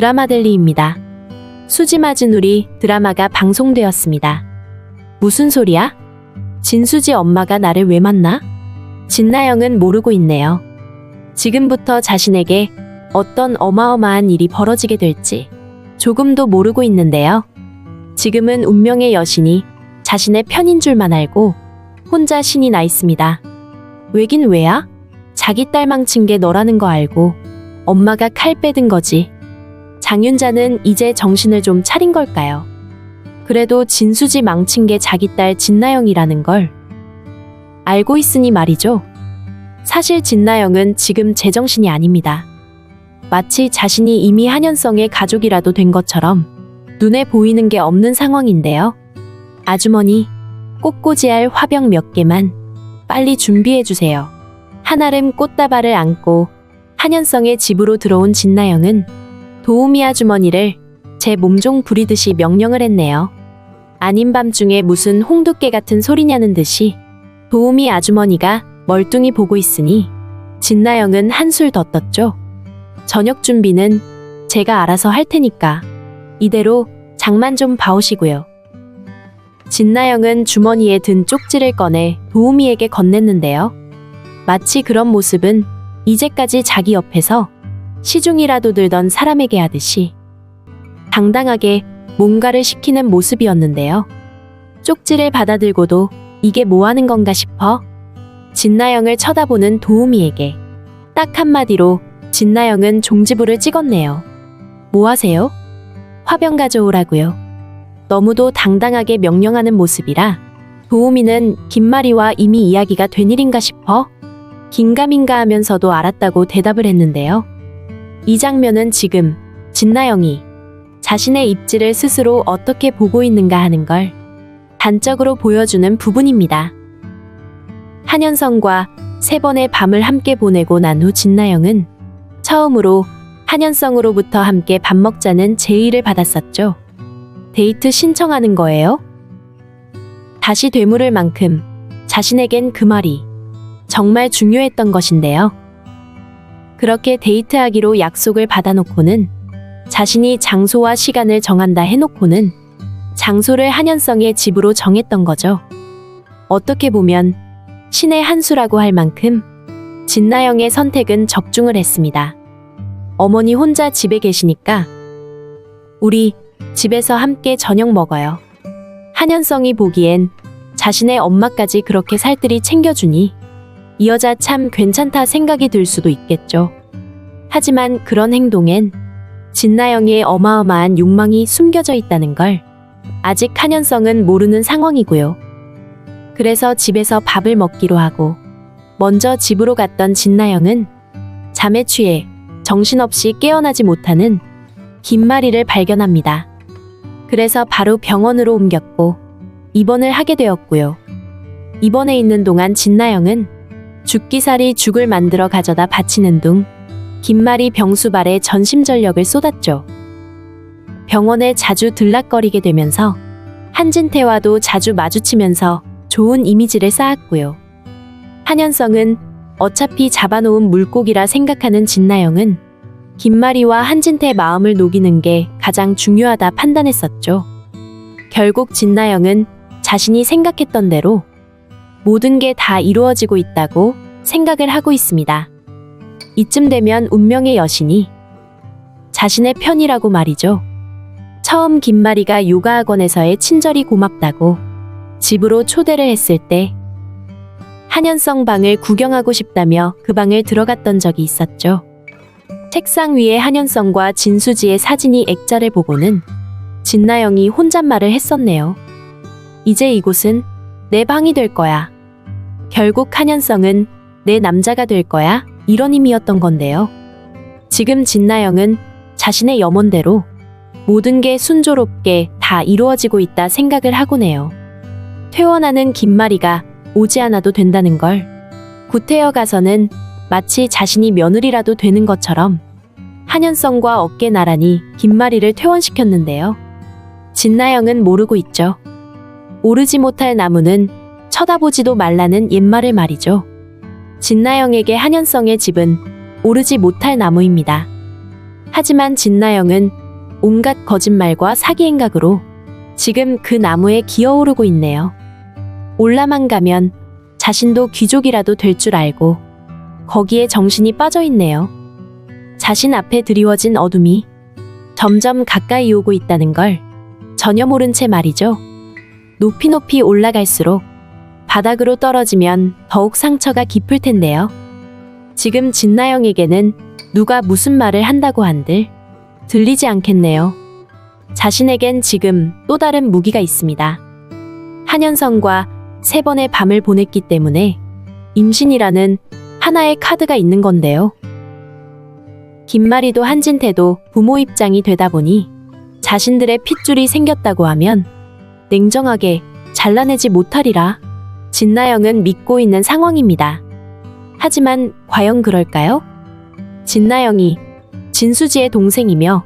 드라마델리입니다. 수지 맞은 우리 드라마가 방송되었습니다. 무슨 소리야? 진수지 엄마가 나를 왜 만나? 진나영은 모르고 있네요. 지금부터 자신에게 어떤 어마어마한 일이 벌어지게 될지 조금도 모르고 있는데요. 지금은 운명의 여신이 자신의 편인 줄만 알고 혼자 신이 나 있습니다. 왜긴 왜야? 자기 딸 망친 게 너라는 거 알고 엄마가 칼 빼든 거지. 장윤자는 이제 정신을 좀 차린 걸까요? 그래도 진수지 망친 게 자기 딸 진나영이라는 걸 알고 있으니 말이죠. 사실 진나영은 지금 제정신이 아닙니다. 마치 자신이 이미 한현성의 가족이라도 된 것처럼 눈에 보이는 게 없는 상황인데요. 아주머니, 꽃꽂이할 화병 몇 개만 빨리 준비해 주세요. 한아름 꽃다발을 안고 한현성의 집으로 들어온 진나영은 도우미 아주머니를 제 몸종 부리듯이 명령을 했네요. 아닌 밤중에 무슨 홍두깨 같은 소리냐는 듯이 도우미 아주머니가 멀뚱히 보고 있으니 진나영은 한술 더 떴죠. 저녁 준비는 제가 알아서 할 테니까 이대로 장만 좀 봐오시고요. 진나영은 주머니에 든 쪽지를 꺼내 도우미에게 건넸는데요. 마치 그런 모습은 이제까지 자기 옆에서 시중이라도 들던 사람에게 하듯이 당당하게 뭔가를 시키는 모습이었는데요. 쪽지를 받아들고도 이게 뭐 하는 건가 싶어 진나영을 쳐다보는 도우미에게 딱 한마디로 진나영은 종지부를 찍었네요. 뭐 하세요? 화병 가져오라고요. 너무도 당당하게 명령하는 모습이라 도우미는 김마리와 이미 이야기가 된 일인가 싶어 긴가민가 하면서도 알았다고 대답을 했는데요. 이 장면은 지금 진나영이 자신의 입지를 스스로 어떻게 보고 있는가 하는 걸 단적으로 보여주는 부분입니다. 한현성과 3번의 밤을 함께 보내고 난 후 진나영은 처음으로 한현성으로부터 함께 밥 먹자는 제의를 받았었죠. 데이트 신청하는 거예요? 다시 되물을 만큼 자신에겐 그 말이 정말 중요했던 것인데요. 그렇게 데이트하기로 약속을 받아놓고는 자신이 장소와 시간을 정한다 해놓고는 장소를 한현성의 집으로 정했던 거죠. 어떻게 보면 신의 한 수라고 할 만큼 진나영의 선택은 적중을 했습니다. 어머니 혼자 집에 계시니까 우리 집에서 함께 저녁 먹어요. 한현성이 보기엔 자신의 엄마까지 그렇게 살뜰히 챙겨주니 이 여자 참 괜찮다 생각이 들 수도 있겠죠. 하지만 그런 행동엔 진나영의 어마어마한 욕망이 숨겨져 있다는 걸 아직 한현성은 모르는 상황이고요. 그래서 집에서 밥을 먹기로 하고 먼저 집으로 갔던 진나영은 잠에 취해 정신없이 깨어나지 못하는 김마리를 발견합니다. 그래서 바로 병원으로 옮겼고 입원을 하게 되었고요. 입원해 있는 동안 진나영은 죽기살이 죽을 만들어 가져다 바치는 둥 김마리 병수발에 전심전력을 쏟았죠. 병원에 자주 들락거리게 되면서 한진태와도 자주 마주치면서 좋은 이미지를 쌓았고요. 한현성은 어차피 잡아놓은 물고기라 생각하는 진나영은 김마리와 한진태 마음을 녹이는 게 가장 중요하다 판단했었죠. 결국 진나영은 자신이 생각했던 대로 모든 게 다 이루어지고 있다고 생각을 하고 있습니다. 이쯤 되면 운명의 여신이 자신의 편이라고 말이죠. 처음 김마리가 요가학원에서의 친절이 고맙다고 집으로 초대를 했을 때 한현성 방을 구경하고 싶다며 그 방을 들어갔던 적이 있었죠. 책상 위에 한현성과 진수지의 사진이 액자를 보고는 진나영이 혼잣말을 했었네요. 이제 이곳은 내 방이 될 거야. 결국 한현성은 내 남자가 될 거야. 이런 의미였던 건데요. 지금 진나영은 자신의 염원대로 모든 게 순조롭게 다 이루어지고 있다 생각을 하고네요. 퇴원하는 김마리가 오지 않아도 된다는 걸 구태여 가서는 마치 자신이 며느리라도 되는 것처럼 한현성과 어깨 나란히 김마리를 퇴원시켰는데요. 진나영은 모르고 있죠. 오르지 못할 나무는 쳐다보지도 말라는 옛말을 말이죠. 진나영에게 한현성의 집은 오르지 못할 나무입니다. 하지만 진나영은 온갖 거짓말과 사기 행각으로 지금 그 나무에 기어오르고 있네요. 올라만 가면 자신도 귀족이라도 될 줄 알고 거기에 정신이 빠져 있네요. 자신 앞에 드리워진 어둠이 점점 가까이 오고 있다는 걸 전혀 모른 채 말이죠. 높이 높이 올라갈수록 바닥으로 떨어지면 더욱 상처가 깊을 텐데요. 지금 진나영에게는 누가 무슨 말을 한다고 한들 들리지 않겠네요. 자신에겐 지금 또 다른 무기가 있습니다. 한현성과 3번의 밤을 보냈기 때문에 임신이라는 하나의 카드가 있는 건데요. 김마리도 한진태도 부모 입장이 되다 보니 자신들의 핏줄이 생겼다고 하면 냉정하게 잘라내지 못하리라 진나영은 믿고 있는 상황입니다. 하지만 과연 그럴까요? 진나영이 진수지의 동생이며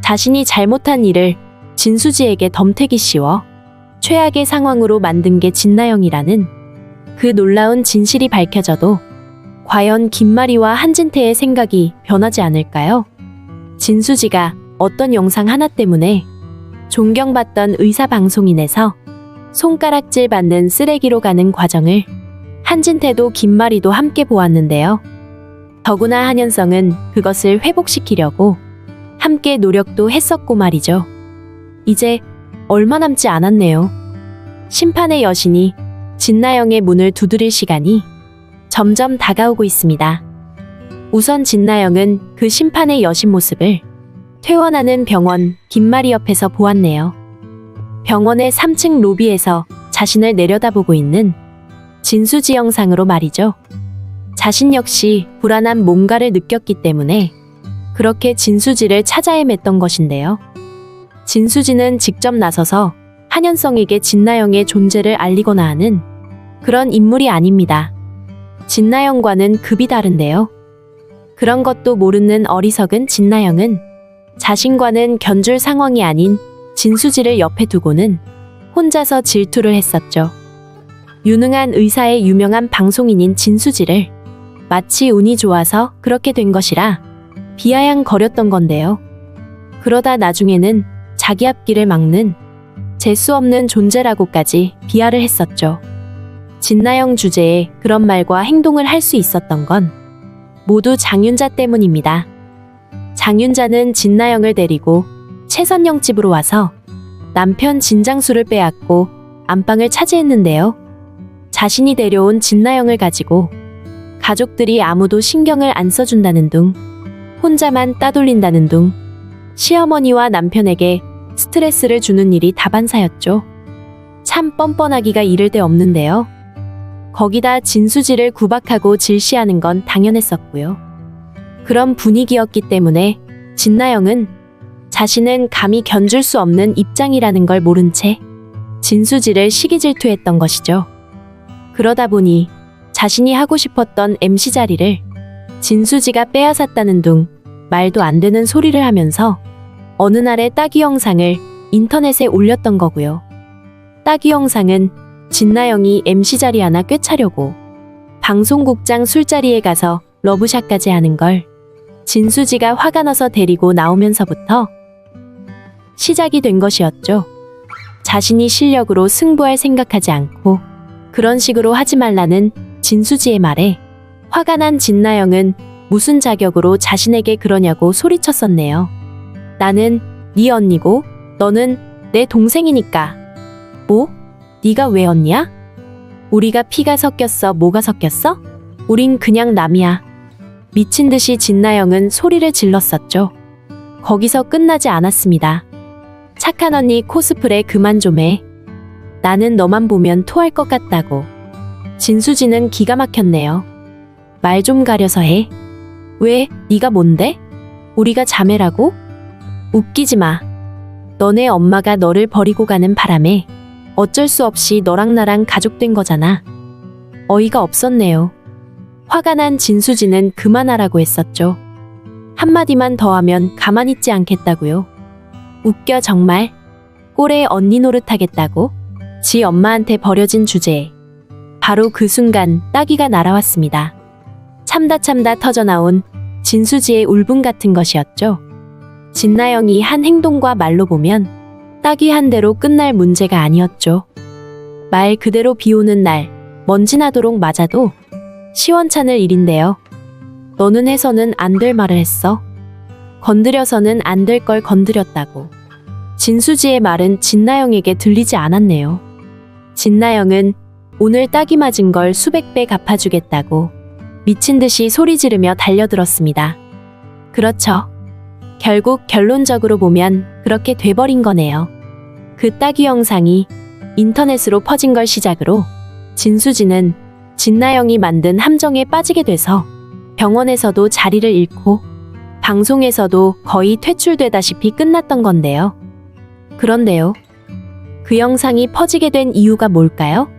자신이 잘못한 일을 진수지에게 덤태기 씌워 최악의 상황으로 만든 게 진나영이라는 그 놀라운 진실이 밝혀져도 과연 김마리와 한진태의 생각이 변하지 않을까요? 진수지가 어떤 영상 하나 때문에 존경받던 의사 방송인에서 손가락질 받는 쓰레기로 가는 과정을 한진태도 김마리도 함께 보았는데요. 더구나 한현성은 그것을 회복시키려고 함께 노력도 했었고 말이죠. 이제 얼마 남지 않았네요. 심판의 여신이 진나영의 문을 두드릴 시간이 점점 다가오고 있습니다. 우선 진나영은 그 심판의 여신 모습을 퇴원하는 병원 김마리 옆에서 보았네요. 병원의 3층 로비에서 자신을 내려다보고 있는 진수지 영상으로 말이죠. 자신 역시 불안한 뭔가를 느꼈기 때문에 그렇게 진수지를 찾아 헤맸던 것인데요. 진수지는 직접 나서서 한현성에게 진나영의 존재를 알리거나 하는 그런 인물이 아닙니다. 진나영과는 급이 다른데요. 그런 것도 모르는 어리석은 진나영은 자신과는 견줄 상황이 아닌 진수지를 옆에 두고는 혼자서 질투를 했었죠. 유능한 의사의 유명한 방송인인 진수지를 마치 운이 좋아서 그렇게 된 것이라 비아냥거렸던 건데요. 그러다 나중에는 자기 앞길을 막는 재수 없는 존재라고까지 비하를 했었죠. 진나영 주제에 그런 말과 행동을 할 수 있었던 건 모두 장윤자 때문입니다. 장윤자는 진나영을 데리고 최선영 집으로 와서 남편 진장수를 빼앗고 안방을 차지했는데요. 자신이 데려온 진나영을 가지고 가족들이 아무도 신경을 안 써준다는 둥, 혼자만 따돌린다는 둥, 시어머니와 남편에게 스트레스를 주는 일이 다반사였죠. 참 뻔뻔하기가 이를 데 없는데요. 거기다 진수지를 구박하고 질시하는 건 당연했었고요. 그런 분위기였기 때문에 진나영은 자신은 감히 견줄 수 없는 입장이라는 걸 모른 채 진수지를 시기질투했던 것이죠. 그러다 보니 자신이 하고 싶었던 MC 자리를 진수지가 빼앗았다는 둥 말도 안 되는 소리를 하면서 어느 날의 따귀 영상을 인터넷에 올렸던 거고요. 따귀 영상은 진나영이 MC 자리 하나 꿰차려고 방송국장 술자리에 가서 러브샷까지 하는 걸 진수지가 화가 나서 데리고 나오면서부터 시작이 된 것이었죠. 자신이 실력으로 승부할 생각하지 않고 그런 식으로 하지 말라는 진수지의 말에 화가 난 진나영은 무슨 자격으로 자신에게 그러냐고 소리쳤었네요. 나는 네 언니고 너는 내 동생이니까. 뭐? 네가 왜 언니야? 우리가 피가 섞였어? 뭐가 섞였어? 우린 그냥 남이야. 미친 듯이 진나영은 소리를 질렀었죠. 거기서 끝나지 않았습니다. 착한 언니 코스프레 그만 좀 해. 나는 너만 보면 토할 것 같다고. 진수지는 기가 막혔네요. 말 좀 가려서 해. 왜? 네가 뭔데? 우리가 자매라고? 웃기지 마. 너네 엄마가 너를 버리고 가는 바람에 어쩔 수 없이 너랑 나랑 가족된 거잖아. 어이가 없었네요. 화가 난 진수지는 그만하라고 했었죠. 한마디만 더 하면 가만히 있지 않겠다고요. 웃겨 정말. 꼴에 언니 노릇하겠다고? 지 엄마한테 버려진 주제에 바로 그 순간 따귀가 날아왔습니다. 참다 터져나온 진수지의 울분 같은 것이었죠. 진나영이 한 행동과 말로 보면 딱이 한 대로 끝날 문제가 아니었죠. 말 그대로 비 오는 날 먼지 나도록 맞아도 시원찮을 일인데요. 너는 해서는 안 될 말을 했어. 건드려서는 안 될 걸 건드렸다고. 진수지의 말은 진나영에게 들리지 않았네요. 진나영은 오늘 딱이 맞은 걸 수백 배 갚아주겠다고 미친 듯이 소리 지르며 달려들었습니다. 그렇죠. 결국 결론적으로 보면 그렇게 돼버린 거네요. 그 따귀 영상이 인터넷으로 퍼진 걸 시작으로 진수지는 진나영이 만든 함정에 빠지게 돼서 병원에서도 자리를 잃고 방송에서도 거의 퇴출되다시피 끝났던 건데요. 그런데요. 그 영상이 퍼지게 된 이유가 뭘까요?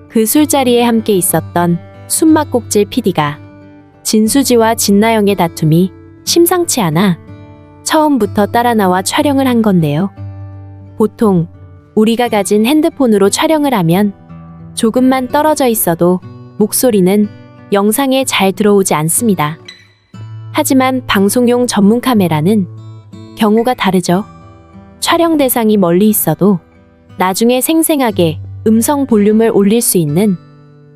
그 술자리에 함께 있었던 숨막꼭질 PD가 진수지와 진나영의 다툼이 심상치 않아 처음부터 따라 나와 촬영을 한 건데요. 보통 우리가 가진 핸드폰으로 촬영을 하면 조금만 떨어져 있어도 목소리는 영상에 잘 들어오지 않습니다. 하지만 방송용 전문 카메라는 경우가 다르죠. 촬영 대상이 멀리 있어도 나중에 생생하게 음성 볼륨을 올릴 수 있는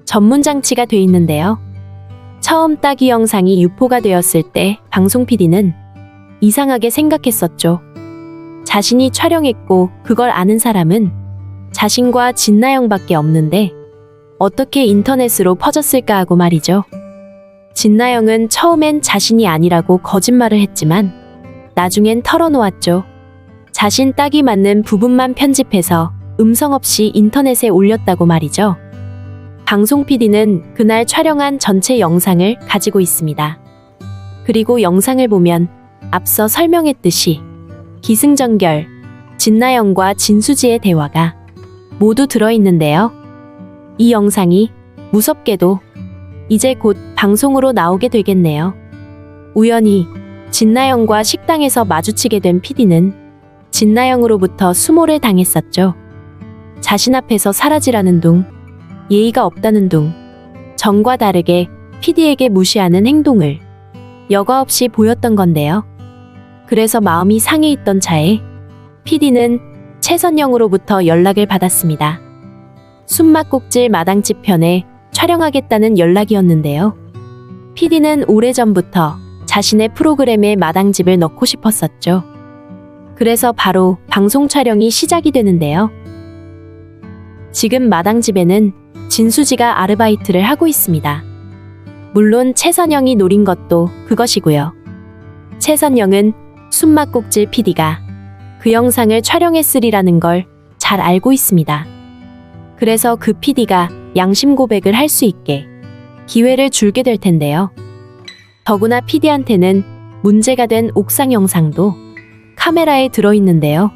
전문 장치가 돼 있는데요. 처음 따귀 영상이 유포가 되었을 때 방송 PD는 이상하게 생각했었죠. 자신이 촬영했고 그걸 아는 사람은 자신과 진나영밖에 없는데 어떻게 인터넷으로 퍼졌을까 하고 말이죠. 진나영은 처음엔 자신이 아니라고 거짓말을 했지만 나중엔 털어놓았죠. 자신 딱이 맞는 부분만 편집해서 음성 없이 인터넷에 올렸다고 말이죠. 방송 PD는 그날 촬영한 전체 영상을 가지고 있습니다. 그리고 영상을 보면 앞서 설명했듯이 기승전결, 진나영과 진수지의 대화가 모두 들어있는데요. 이 영상이 무섭게도 이제 곧 방송으로 나오게 되겠네요. 우연히 진나영과 식당에서 마주치게 된 PD는 진나영으로부터 수모를 당했었죠. 자신 앞에서 사라지라는 둥, 예의가 없다는 둥, 전과 다르게 PD에게 무시하는 행동을 여과 없이 보였던 건데요. 그래서 마음이 상해 있던 차에 PD는 최선영으로부터 연락을 받았습니다. 숨막꼭질 마당집 편에 촬영하겠다는 연락이었는데요. PD는 오래전부터 자신의 프로그램에 마당집을 넣고 싶었었죠. 그래서 바로 방송 촬영이 시작이 되는데요. 지금 마당집에는 진수지가 아르바이트를 하고 있습니다. 물론 최선영이 노린 것도 그것이고요. 최선영은 숨막꼭질 PD가 그 영상을 촬영했으리라는 걸 잘 알고 있습니다. 그래서 그 PD가 양심 고백을 할 수 있게 기회를 주게 될 텐데요. 더구나 PD한테는 문제가 된 옥상 영상도 카메라에 들어있는데요.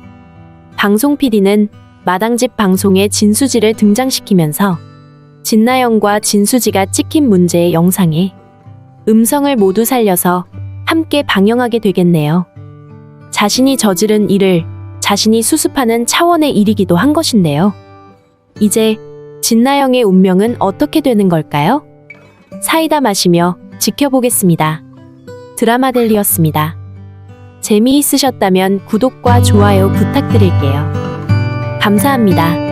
방송 PD는 마당집 방송에 진수지를 등장시키면서 진나영과 진수지가 찍힌 문제의 영상에 음성을 모두 살려서 함께 방영하게 되겠네요. 자신이 저지른 일을 자신이 수습하는 차원의 일이기도 한 것인데요. 이제 진나영의 운명은 어떻게 되는 걸까요? 사이다 마시며 지켜보겠습니다. 드라마델리였습니다. 재미있으셨다면 구독과 좋아요 부탁드릴게요. 감사합니다.